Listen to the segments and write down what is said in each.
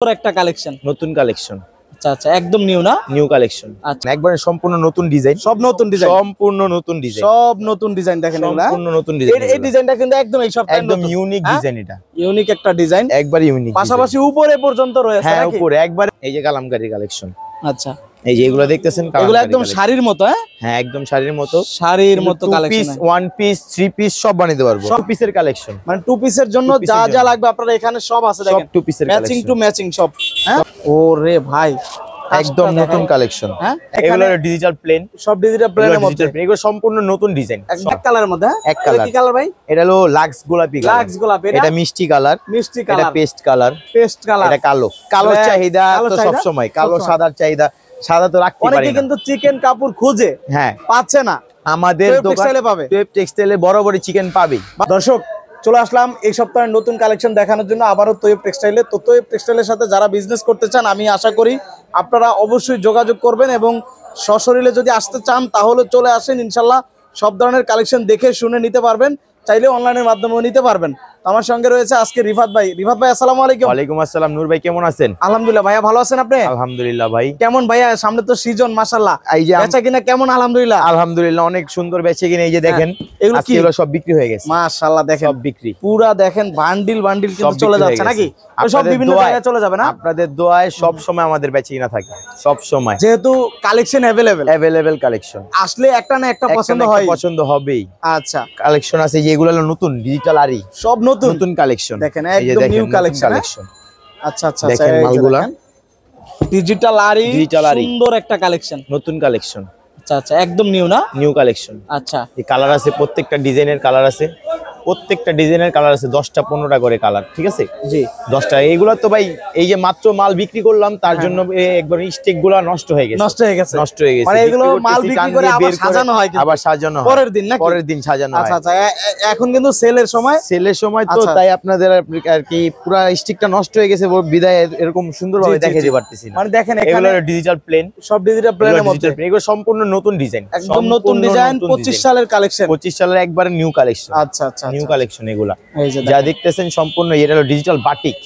একটা কালেকশন, নতুন কালেকশন। আচ্ছা আচ্ছা, একদম নিউ না? নিউ কালেকশন, আচ্ছা, একবারে সম্পূর্ণ নতুন ডিজাইন, সব নতুন ডিজাইন, সম্পূর্ণ নতুন ডিজাইন, সব নতুন ডিজাইন দেখেন এগুলা, সম্পূর্ণ নতুন ডিজাইন। এই ডিজাইনটা কিন্তু একদম এই সপ্তাহে একদম ইউনিক ডিজাইন, এটা ইউনিক একটা ডিজাইন, একবার ইউনিক, পাশাপাশি উপরে পর্যন্ত রয়েছে হ্যাঁ নাকি? উপরে একবার। এই যে কালামকারী কালেকশন, আচ্ছা, এই যে এগুলো দেখতেছেন, এগুলো একদম শাড়ির মতো, হ্যাঁ একদম শাড়ির মতো, শাড়ির মতো collection, one piece, three piece সব বানাতে পারবো। সব পিসের কালেকশন, মানে টু পিসের জন্য যা যা লাগবে আপনারা এখানে সব আছে দেখেন, টু পিসের ম্যাচিং টু ম্যাচিং সব। হ্যাঁ, ওরে ভাই, একদম নতুন কালেকশন। হ্যাঁ, এগুলো ডিজিটাল প্লেন, সব ডিজিটাল প্লেনের মধ্যে, এগুলো সম্পূর্ণ নতুন ডিজাইন, এক কালারের মধ্যে। এক কালার। কি কালার ভাই? এটা হলো লাক্স গোলাপি, লাক্স গোলাপি, এটা মিষ্টি কালার, মিষ্টি এটা colour, paste colour, paste colour, এটা কালো। কালো চাহিদা তো সব সময়, কালো সাদার চাহিদা, সাদা তো রাখতে পারি না। অনেকে কিন্তু চিকেন কাপড় খুঁজে হ্যাঁ পাচ্ছে না, আমাদের দোকানে পাবে, ওয়েব টেক্সটাইলে বরাবরই চিকেন পাবে। দর্শক চলে আসলাম এই সপ্তাহের নতুন কালেকশন দেখানোর জন্য আবারও তৈয়ব টেক্সটাইলে। তো তৈয়ব টেক্সটাইলের সাথে যারা বিজনেস করতে চান, আমি আশা করি আপনারা অবশ্যই যোগাযোগ করবেন, এবং সশরীরে যদি আসতে চান তাহলে চলে আসেন, ইনশাল্লাহ সব ধরনের কালেকশন দেখে শুনে নিতে পারবেন, চাইলে অনলাইনের মাধ্যমেও নিতে পারবেন। আমার সঙ্গে রয়েছে আজকে রিফাত ভাই। রিফাত ভাই আসসালামু আলাইকুম। ওয়ালাইকুম আসসালাম। নূর ভাই কেমন আছেন? আলহামদুলিল্লাহ ভাইয়া, ভালো আছেন আপনি? আলহামদুলিল্লাহ ভাই। কেমন ভাইয়া, সামনে তো সিজন, মাশাআল্লাহ, এই যে বেচা কিনা কেমন? আলহামদুলিল্লাহ, আলহামদুলিল্লাহ অনেক সুন্দর বেচে কিনা। এই যে দেখেন এগুলো কি সব বিক্রি হয়ে গেছে, মাশাআল্লাহ, দেখেন সব বিক্রি, পুরা দেখেন বান্ডিল বান্ডিল কিন্তু চলে যাচ্ছে নাকি? সব বিভিন্ন জায়গায় চলে যাবে না? আপনাদের দোয়ায় সব সময় আমাদের বেচে কিনা থাকে, সব সময়, যেহেতু কালেকশন अवेलेबल কালেকশন, আসলে একটা না একটা পছন্দ হয়, পছন্দ হবেই। আচ্ছা, কালেকশন আছে যেগুলো হলো নতুন ডিজিটাল আরি, সব নতুন নতুন কালেকশন, দেখেন একদম নিউ কালেকশন। আচ্ছা আচ্ছা, দেখেন মালগুলা ডিজিটাল আরি, সুন্দর একটা কালেকশন, নতুন কালেকশন। আচ্ছা আচ্ছা, একদম নিউ না? New collection. আচ্ছা, এই কালার আছে, প্রত্যেকটা ডিজাইনের কালার আছে, প্রত্যেকটা ডিজাইনের কালার আছে 10টা 15টা করে কালার, ঠিক আছে জি 10টা। এইগুলা তো ভাই এই যে মাত্র মাল বিক্রি করলাম তার জন্য একবার স্টেক গুলা নষ্ট হয়ে গেছে, মানে এগুলো মাল বিক্রি করে আবার সাজানো হয়, আবার সাজানো হয় পরের দিন নাকি? পরের দিন সাজানো হয়। আচ্ছা আচ্ছা, এখন কিন্তু সেলের সময় তো তাই আপনাদের আর কি পুরো স্টিকটা নষ্ট হয়ে গেছে, বিদায় এরকম সুন্দরভাবে দেখাতে পারতেছি না। মানে দেখেন এগুলো ডিজিটাল প্লেন, সব ডিজিটাল প্লেনের মধ্যে, এগুলো সম্পূর্ণ নতুন ডিজাইন, একদম নতুন ডিজাইন, 25 সালের কালেকশন, 25 সালের একবারে নিউ কালেকশন। আচ্ছা আচ্ছা, নিউ কালেকশন এগুলা এই যে যা দেখতেছেন সম্পূর্ণ এটা হলো ডিজিটাল বাটিক,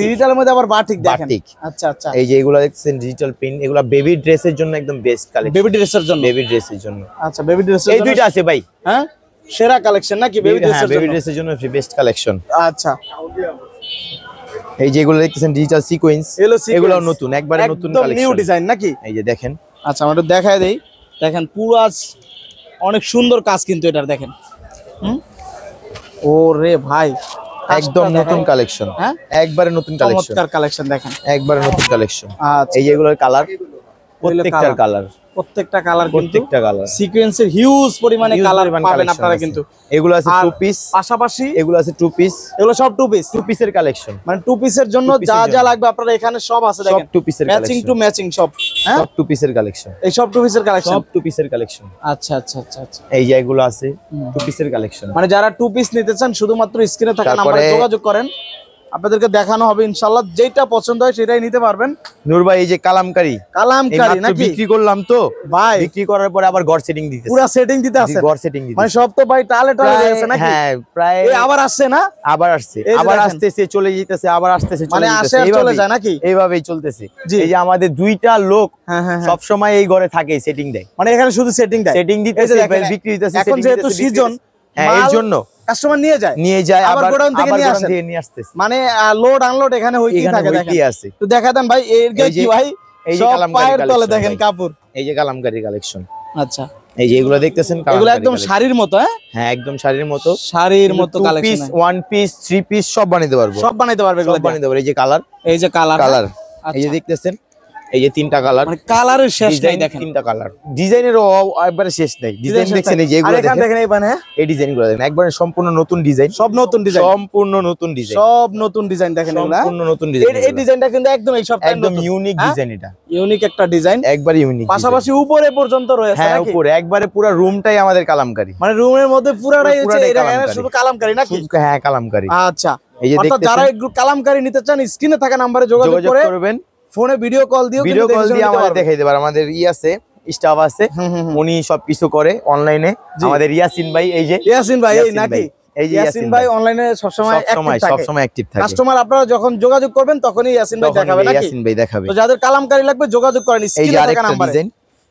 ডিজিটালের মধ্যে আবার বাটিক দেখেন। আচ্ছা আচ্ছা, এই যে এগুলা দেখতেছেন ডিজিটাল প্রিন্ট, এগুলা বেবি ড্রেসের জন্য একদম বেস্ট কালেকশন, বেবি ড্রেসের জন্য। আচ্ছা, বেবি ড্রেসের এই দুইটা আছে ভাই, হ্যাঁ সেরা কালেকশন নাকি বেবি ড্রেসের জন্য বেস্ট কালেকশন। আচ্ছা, এই যে এগুলো দেখতেছেন ডিজিটাল সিকোয়েন্স, এগুলো নতুন, একবারে নতুন কালেকশন, নিউ ডিজাইন নাকি? এই যে দেখেন। আচ্ছা, আমরা একটু দেখায় দেই, দেখেন পুরো অনেক সুন্দর কাজ কিন্তু এটার, দেখেন ওরে ভাই, একদম নতুন কালেকশন, হ্যাঁ একবারে নতুন কালেকশন, চমৎকার কালেকশন দেখেন, একবারে নতুন কালেকশন। আচ্ছা, এই যে এগুলোর কালার, প্রত্যেকটা কালার সিকোয়েন্সের হিউজ পরিমাণে কালার পাবেন আপনারা কিন্তু। এগুলো আছে টু পিস, পাশাপাশি এগুলো আছে টু পিস, এগুলো সব টু পিসের কালেকশন, মানে টু পিসের জন্য যা যা লাগবে আপনারা এখানে সব আছে দেখেন, সব টু পিসের ম্যাচিং টু ম্যাচিং সব, হ্যাঁ সব টু পিসের কালেকশন, এই সব টু পিসের কালেকশন, সব টু পিসের কালেকশন। আচ্ছা আচ্ছা আচ্ছা আচ্ছা, এই যে এগুলো আছে টু পিসের কালেকশন, মানে যারা টু পিস নিতে চান শুধুমাত্র স্ক্রিনে থাকা নম্বরে যোগাযোগ করেন, আপনাদেরকে দেখানো হবে, ইনশাআল্লাহ যেটা পছন্দ হয় সেটাই নিতে পারবেন। নূর ভাই এই যে কালামকারী নাকি বিক্রি করলাম তো ভাই, বিক্রি করার পরে আবার ঘর সেটিং দিতেছে, পুরো সেটিং দিতে আছে, ঘর সেটিং দিতে মানে সব তো ভাই টালে হয়ে গেছে নাকি? হ্যাঁ প্রায় আবার আসছে না, আবার আসতেছে চলে যাইতেছে, আবার আসতেছে চলে যাইতেছে, মানে চলে যায় নাকি? এইভাবেই চলতেছে। এই যে আমাদের দুইটা লোক সব সময় এই ঘরে থাকে, সেটিং দেয়, মানে এখানে শুধু সেটিং দিতেছে, বিক্রি দিতেছে। এখন যেহেতু সিজন, এর জন্য কাস্টমার নিয়ে যায় আবার গোডাউন থেকে নিয়ে আসতেছে, মানে লোড আনলোড এখানে হইতেই থাকে। দেখেন আছে, তো দেখা দেন ভাই, এর কি ভাই, এই যে পায়ের তলে দেখেন কাপড়, এই যে কালামকারী কালেকশন। আচ্ছা, এই যে এগুলো দেখতেছেন এগুলো একদম শাড়ির মতো, হ্যাঁ একদম শাড়ির মতো collection, one piece, three piece সব বানাতে পারবো, এই যে কালার, এই যে দেখতেছেন, এই যে তিনটা কালার, মানে কালারের শেষ নাই, দেখেন তিনটা কালার, ডিজাইনের একবারে শেষ নাই, ডিজাইন দেখছেন এই যে এগুলো দেখেন, এই ডিজাইনগুলো দেখেন, একবারে সম্পূর্ণ নতুন ডিজাইন, সব নতুন ডিজাইন, সম্পূর্ণ নতুন ডিজাইন, সব নতুন ডিজাইন দেখেন, সম্পূর্ণ নতুন ডিজাইন। এই ডিজাইনটা কিন্তু একদম এই সপ্তাহে একদম ইউনিক ডিজাইন, এটা ইউনিক একটা ডিজাইন, একবার ইউনিক, পাশাপাশি উপরে পর্যন্ত রয়েছে, হ্যাঁ উপরে একবারে পুরো রুমটাই আমাদের কালামকারী, মানে রুমের মধ্যে পুরাটাই হচ্ছে শুধু কালামকারী নাকি? হ্যাঁ কালামকারী। আচ্ছা, এই যে দেখতেছেন, যারা কালামকারী নিতে চান স্ক্রিনে থাকা নম্বরে যোগাযোগ করবেন, ফোনে ভিডিও কল দিয়ে আমাদের দেখাই দেবার, আমাদের আছে স্টাফ আছে, উনি সবকিছু করে অনলাইনে, আমাদের ইয়াসিন ভাই, এই যে ইয়াসিন ভাই এই নাকি? এই যে ইয়াসিন ভাই অনলাইনে সবসময় অ্যাক্টিভ থাকে। কাস্টমার আপনারা যখন যোগাযোগ করবেন তখনই ইয়াসিন ভাই দেখাবে নাকি? ইয়াসিন ভাই দেখাবে। তো যাদের কালামকারী লাগবে যোগাযোগ করেন স্ক্রিনে থাকা নম্বরে। ডিজাইন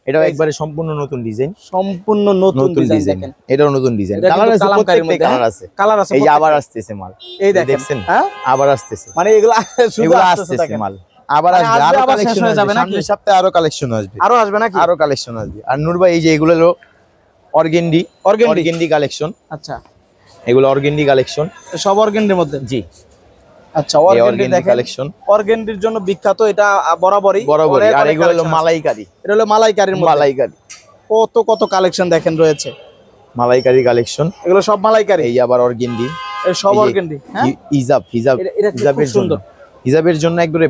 এটাও একবারে সম্পূর্ণ নতুন ডিজাইন, সম্পূর্ণ নতুন ডিজাইন দেখেন। এটাও নতুন ডিজাইন, কালার আছে, প্রত্যেকটা কালার আছে, কালার আছে। এই যে আবার আসতেছে মাল, এই দেখেন হ্যাঁ আবার আসতেছে, মানে এগুলা শুধু আসতেছে মাল, আবার আসবে, আরো কালেকশন হয়ে যাবে নাকি? সামনের সপ্তাহে আরো কালেকশন আসবে, আরো আসবে নাকি? আরো কালেকশন আসবে। আর নূর ভাই এই যে এগুলো হলো অর্গেন্ডি কালেকশন। আচ্ছা, এগুলো অর্গেন্ডি কালেকশন, সব অর্গেন্ডির মধ্যে। জি আচ্ছা, অর্গেন্ডি দেখেন কালেকশন, অর্গেন্ডির জন্য বিখ্যাত, এটা বরাবরই। আর এগুলো হলো মালাইকারি, এটা হলো মালাইকারির মধ্যে। মালাইকারি কত কালেকশন দেখেন রয়েছে, মালাইকারি কালেকশন, এগুলো সব মালাইকারি। এই আবার অর্গেন্ডি, এই সব অর্গেন্ডি। হ্যাঁ, হিজাবের জন্য, হিজাবের জন্য একবারে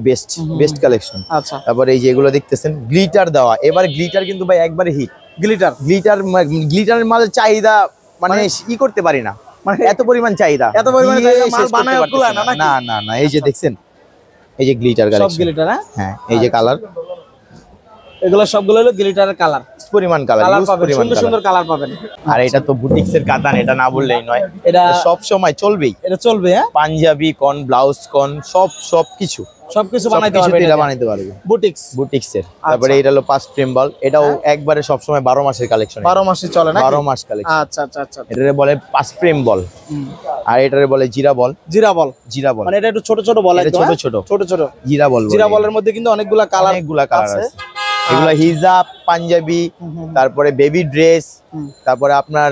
বেস্ট কালেকশন। আচ্ছা, তারপর এই যে এগুলো দেখতেছেন গ্লিটার দেওয়া, এবার গ্লিটার কিন্তু ভাই একবারে হিট। গ্লিটারের মালের চাহিদা মানে ই করতে পারি না, মানে এত পরিমাণ চাহিদা, মাল বানায় না। এই যে দেখছেন, এই যে গ্লিটার কালেকশন, সব গ্লিটার। হ্যাঁ, এই যে কালার, এগুলো সবগুলো হলো গ্লিটারের কালার, পরিমাণ কালার, সুন্দর কালার পাবেন। আর এটা তো বুটিক্সের কাতান, এটা না বললেই নয়, এটা সব সময় চলবেই, এটা চলবে। হ্যাঁ, পাঞ্জাবি কোন, ব্লাউজ কোন, সবকিছু বানাইতে পারবে বুটিক্সের। তারপরে এটা হলো 5 ফ্রেম বল, এটাও একবারে সব সময় 12 মাসের কালেকশন, 12 মাসে চলে না, 12 মাস কালেকশন। আচ্ছা, এটারে বলে 5 ফ্রেম বল, আর এটারে বলে জিরা বল, মানে এটা একটু ছোট বল, ছোট জিরা বলের মধ্যে কিন্তু অনেকগুলা কালার আছে। এগুলো হিজাব, পাঞ্জাবি, তারপরে বেবি ড্রেস, তারপরে আপনার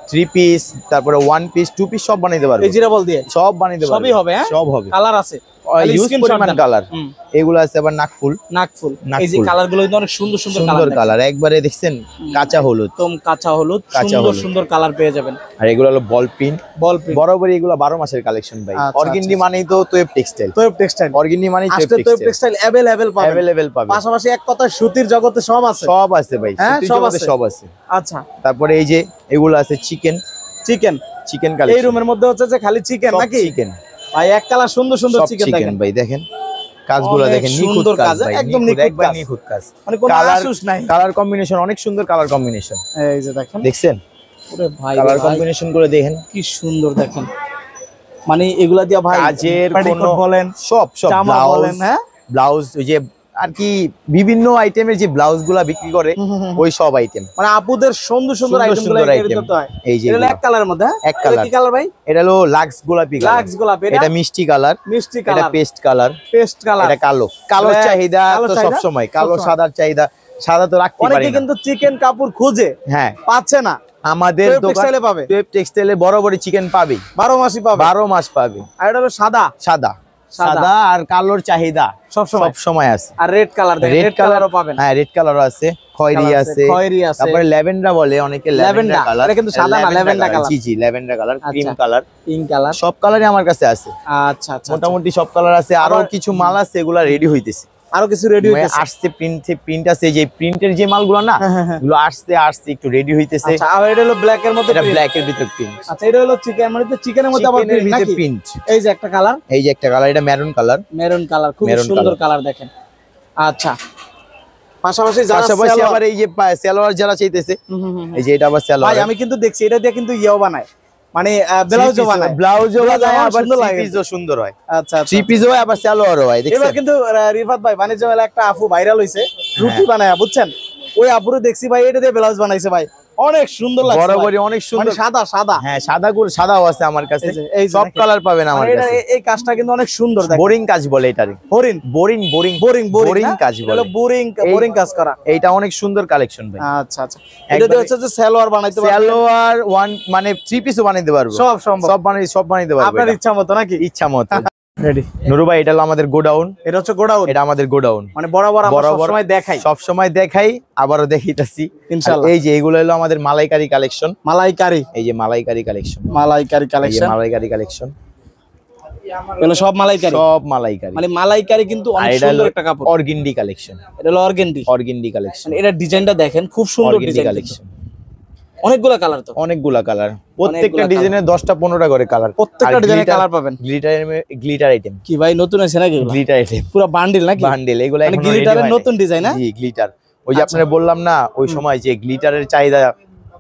3 পিস, তারপরে 1 পিস, 2 পিস সব বানাইতে পারবে। জিরা বল দিয়ে সব বানাইতে পারবে, সবই হবে। হ্যাঁ, সব হবে, কালার আছে, কালার। এগুলো আছে আবার নাকফুল, এই যে কালারগুলো কিন্তু অনেক সুন্দর কালার, একবারে দেখছেন কাঁচা হলুদ, কাঁচা হলুদ, সুন্দর কালার পেয়ে যাবেন। আর এগুলো হলো বল প্রিন্ট, বরাবরই এগুলো 12 মাসের কালেকশন ভাই। অর্গেন্ডি মানেই তো তোয়েব টেক্সটাইল, অর্গেন্ডি মানেই তোয়েব টেক্সটাইল, अवेलेबल পাবেন। পাশাপাশি এক কথা সুতির জগতে সব আছে ভাই, সুতির জগতে সব আছে। আচ্ছা, তারপরে এই যে এগুলো আছে চিকেন কালেকশন। এই রুমের মধ্যে হচ্ছে যে খালি চিকেন নাকি? চিকেন ভাই, এক কালার সুন্দর চিকেন দেখেন ভাই, দেখেন কাজগুলো দেখেন, নিখুঁত কাজ, একদম নিখুঁত কাজ, মানে কোনো আশুস নাই। কালার কম্বিনেশন অনেক সুন্দর, কালার কম্বিনেশন এই যে দেখেন, দেখছেন ওরে ভাই, কালার কম্বিনেশন করে দেখেন কি সুন্দর, দেখেন মানে এগুলা দিয়া ভাই কাজের কোনো বলেন, সব জামা বলেন, হ্যাঁ ব্লাউজ, ওই যে আর কি বিভিন্ন আইটেমের যে ব্লাউজ গুলা বিক্রি করে, ওই সব আইটেম, মানে আপুদের সুন্দর আইটেমগুলো দিতে হয়। এই যে এটা এক কালারের মধ্যে, এক কালার। কি কালার ভাই? এটা হলো লাক্স গোলাপি, এটা মিষ্টি কালার, এটা পেস্ট কালার, এটা কালোর চাহিদা তো সব সময়, কালো সাদার চাহিদা, সাদা তো রাখতে পারি না। অনেকে কিন্তু চিকেন কাপড় খুঁজে, হ্যাঁ পাচ্ছে না, আমাদের দোকানে পাবে, ওয়েব টেক্সটাইলে বরাবরই চিকেন পাবে, 12 মাসই পাবে, 12 মাস পাবে। আর এটা হলো সাদা আর কালোর চাহিদা সব সময় আছে। আর রেড কালার, রেড কালারও পাবেন। হ্যাঁ, রেড কালারও আছে, খয়েরি আছে, তারপরে ল্যাভেন্ডার বলে অনেকে, ল্যাভেন্ডার কালার, এটা কিন্তু সাদা না, ল্যাভেন্ডার কালার। জি, ল্যাভেন্ডার কালার, ক্রিম কালার, সব কালারই আমার কাছে আছে। আচ্ছা, মোটামুটি সব কালার আছে। আরো কিছু মাল আছে, এগুলা রেডি হইতেছে, আরো কিছু রেডি হইতেছে, আসছে প্রিন্ট আছে, যে প্রিন্টের যে মালগুলো না, এগুলো আসছে একটু রেডি হইতেছে। আচ্ছা, আর এটা হলো ব্ল্যাক এর মধ্যে, এটা ব্ল্যাক এর ভিতর প্রিন্ট। আচ্ছা, এটা হলো চিকেন, মানে চিকেনের মধ্যে আবার প্রিন্ট। এই যে একটা কালার, এটা মেরুন কালার, খুব সুন্দর কালার দেখেন। আচ্ছা, পাশাপাশি আবার এই যে সালোয়ার যারা চাইতেছে, এই যে এটা আবার সালোয়ার, ভাই আমি কিন্তু দেখছি এটা দিয়ে কিন্তু ইয়েও বানায়, মানে ব্লাউজও বানায়, আবার পিসও সুন্দর হয়। আচ্ছা, থ্রি পিসও হয়, আবার সালোয়ারও হয়। এবার কিন্তু রিফাত ভাই বাণিজ্য মেলা একটা আপু ভাইরাল হইছে, রুটি বানায়, বুঝছেন? ওই আপুরও দেখছি ভাই, এটা দিয়ে ব্লাউজ বানাইছে ভাই, অনেক সুন্দর লাগছে, বরাবরই অনেক সুন্দর, সাদা। হ্যাঁ, সাদাও আছে আমার কাছে, সব কালার পাবেন আমার কাছে। এই কাজটা কিন্তু অনেক সুন্দর, বোরিং কাজ বলে এটারে, বোরিং কাজ বলে, বোরিং কাজ করা। এইটা অনেক সুন্দর কালেকশন ভাই। আচ্ছা, এটা হচ্ছে যে সালোয়ার বানাইতে পারবে, সালোয়ার ওয়ান মানে 3 পিসও বানাইতে পারবে, সব বানাইতে পারবে আপনার ইচ্ছা মতো নাকি? ইচ্ছা মতো। রেডি নুরু ভাই, এটা হলো আমাদের গোডাউন, এটা হচ্ছে গোডাউন, এটা আমাদের গোডাউন, মানে বরাবর আমরা সব সময় দেখাই, আবারও দেখাইতাছি ইনশাআল্লাহ। এই যে এগুলো হলো আমাদের মালাইকারি কালেকশন, এই যে মালাইকারি কালেকশন, এগুলো সব মালাইকারি, মানে মালাইকারি কিন্তু অনেক সুন্দর একটা কাপড়। অর্গেন্ডি কালেকশন, এটা হলো অর্গেন্ডি কালেকশন, এটা ডিজাইনটা দেখেন, খুব সুন্দর ডিজাইন কালেকশন, অনেকগুলা কালার, তো অনেকগুলা কালার, প্রত্যেকটা ডিজাইনের 10টা 15টা করে কালার, প্রত্যেকটা ডিজাইনের কালার পাবেন। গ্লিটার আইটেম কি ভাই নতুন আছে নাকি? গ্লিটার আইটেম পুরো বান্ডিল নাকি? বান্ডিল, এগুলো মানে গ্লিটারের নতুন ডিজাইন। হ্যাঁ, জি গ্লিটার, ওই যে আপনারা বললাম না ওই সময় যে গ্লিটারের চাহিদা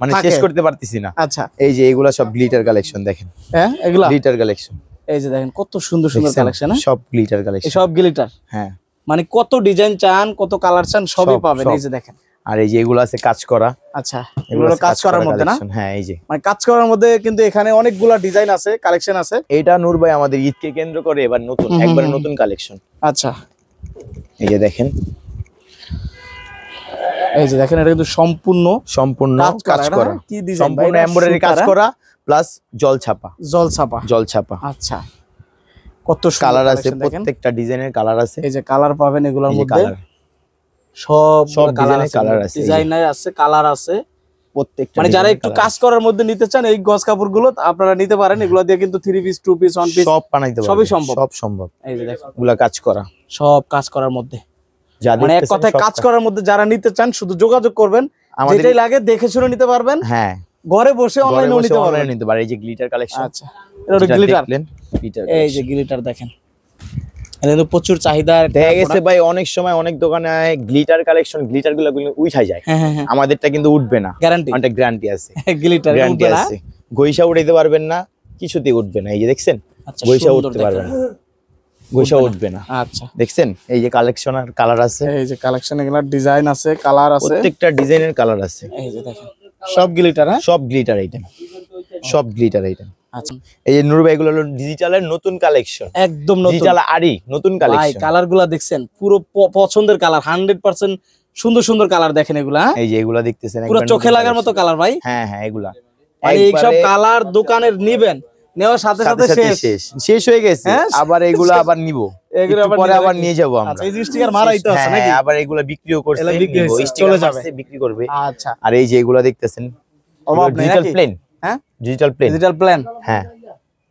মানে শেষ করতে পারতেছি না। আচ্ছা, এই যে এগুলা সব গ্লিটার কালেকশন দেখেন। হ্যাঁ, এগুলা গ্লিটার কালেকশন। এই যে দেখেন কত সুন্দর সুন্দর কালেকশন, সব গ্লিটার কালেকশন, সব গ্লিটার। হ্যাঁ, মানে কত ডিজাইন চান, কত কালার চান, সবই পাবেন। এই যে দেখেন, আর এই যে এগুলো আছে কাজ করা। আচ্ছা, এগুলো কাজ করার মধ্যে না? হ্যাঁ, এই যে মানে কাজ করার মধ্যে কিন্তু এখানে অনেকগুলা ডিজাইন আছে, কালেকশন আছে। এটা নূর ভাই আমাদের ঈদকে কেন্দ্র করে এবার নতুন, একবারে নতুন কালেকশন। আচ্ছা, এই যে দেখেন, এই যে দেখেন, এটা কিন্তু সম্পূর্ণ কাজ করা, কি ডিজাইন, সম্পূর্ণ এমব্রয়ডারি কাজ করা প্লাস জল ছাপা। আচ্ছা, কত কালার আছে, প্রত্যেকটা ডিজাইনের কালার আছে। এই যে কালার পাবেন এগুলোর মধ্যে, সব ডিজাইনের কালার আছে, ডিজাইনার আছে, কালার আছে প্রত্যেকটা। মানে যারা একটু কাজ করার মধ্যে নিতে চান এই গজ কাপড়গুলো আপনারা নিতে পারেন। এগুলো দিয়ে কিন্তু 3 পিস 2 পিস 1 পিস সব বানাইতে পারবেন, সবই সম্ভব, সব সম্ভব। এই যে দেখুন, এগুলা কাজ করা, সব কাজ করার মধ্যে। মানে এক কথায় কাজ করার মধ্যে যারা নিতে চান শুধু যোগাযোগ করবেন, যেটাই লাগে দেখে শুনে নিতে পারবেন। হ্যাঁ, ঘরে বসে অনলাইনেও নিতে পারবেন। এই যে গ্লিটার কালেকশন। আচ্ছা, এটা গ্লিটার, এই যে গ্লিটার দেখেন, এটা কিন্তু প্রচুর চাহিদা দেখা গেছে ভাই। অনেক সময় অনেক দোকানে গ্লিটার কালেকশন, গ্লিটার গুলো উঠাই যায়, আমাদেরটা কিন্তু উঠবে না, গ্যারান্টি, অনেক গ্যারান্টি আছে। গ্লিটার গ্যারান্টি আছে, গইসা উঠাইতে পারবেন না, কিছুতেই উঠবে না। এই যে দেখছেন, গইসা উঠতে পারবেন না, গইসা উঠবে না। আচ্ছা, দেখছেন, এই যে কালেকশন আর কালার আছে, এই যে কালেকশন, এগুলা ডিজাইন আছে, কালার আছে, প্রত্যেকটা ডিজাইনের কালার আছে। এই যে দেখেন, সব গ্লিটার, হ্যাঁ, সব গ্লিটার আইটেম, সব গ্লিটার আইটেম। আচ্ছা, এই যে নূর ভাই, এগুলো হলো ডিজিটালের নতুন কালেকশন, একদম নতুন, ডিজিটাল আরি নতুন কালেকশন। কালারগুলো দেখছেন, পুরো পছন্দের কালার, 100% সুন্দর সুন্দর কালার। দেখেন এগুলা, এই যে এগুলা দেখতেছেন, পুরো চোখে লাগার মতো কালার ভাই। হ্যাঁ হ্যাঁ, এগুলা মানে এই সব কালার দোকানের নিবেন, নেওয়ার সাথে সাথে শেষ হয়ে গেছে। আবার এগুলা আবার নিব, পরে আবার নিয়ে যাবো আমরা। এই স্টিকার মারাই তো আছে নাকি? আবার এগুলা বিক্রিও করছে, চলে যাবে, বিক্রি করবে। আচ্ছা, আর এই যে এগুলা দেখতেছেন, ডিজিটাল প্লেন, হ্যাঁ, ডিজিটাল প্লেন, হ্যাঁ,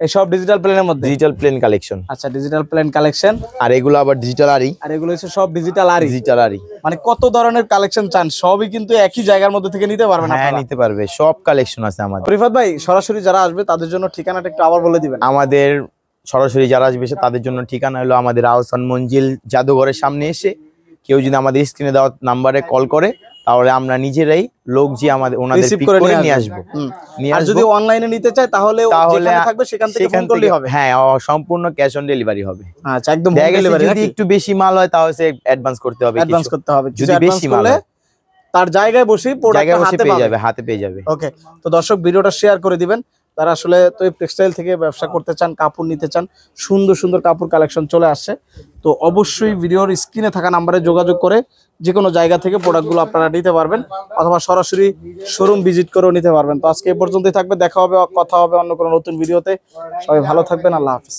এই সব ডিজিটাল প্লেনের মধ্যে, ডিজিটাল প্লেন কালেকশন। আচ্ছা, ডিজিটাল প্লেন কালেকশন। আর এগুলো আবার ডিজিটাল আরি, আর এগুলো হচ্ছে সব ডিজিটাল আরি। মানে কত ধরনের কালেকশন চান সবই কিন্তু একই জায়গার মধ্যে থেকে নিতে পারবেন আপনারা। হ্যাঁ, নিতে পারবে, সব কালেকশন আছে আমাদের। রিফাত ভাই, সরাসরি যারা আসবে তাদের জন্য ঠিকানাটা একটু আবার বলে দিবেন। আমাদের সরাসরি যারা আসবে তাদের জন্য ঠিকানা হলো আমাদের আহসান মঞ্জিল জাদুঘরের সামনে এসে কেউ যদি আমাদের স্ক্রিনে দেওয়া নাম্বারে কল করে, তাহলে আমরা নিজেরাই লোক যে আমাদের ওনাদের পিক করে নিয়ে আসবো। আর যদি অনলাইনে নিতে চায় তাহলে যেখানে থাকবে সেখান থেকে ফোন করলেই হবে। হ্যাঁ, সম্পূর্ণ ক্যাশ অন ডেলিভারি হবে। আচ্ছা, একদম হোম ডেলিভারি। যদি একটু বেশি মাল হয় তাহলে অ্যাডভান্স করতে হবে, যদি বেশি মাল হয় তার জায়গায় বসেই প্রোডাক্ট হাতে পেয়ে যাবে। ওকে, তো দর্শক ভিডিওটা শেয়ার করে দিবেন। তারা আসলে তো টেক্সটাইল থেকে ব্যবসা করতে চান, কাপড় নিতে চান, সুন্দর সুন্দর কাপড় কালেকশন চলে আসছে। তো অবশ্যই ভিডিওর স্ক্রিনে থাকা নাম্বারে যোগাযোগ করে যে কোনো জায়গা থেকে প্রোডাক্টগুলো আপনারা নিতে পারবেন, অথবা সরাসরি শোরুম ভিজিট করেও নিতে পারবেন। তো আজকে এই পর্যন্তই থাকবে, দেখা হবে, কথা হবে অন্য কোনো নতুন ভিডিওতে। সবাই ভালো থাকবেন, আল্লাহ হাফেজ।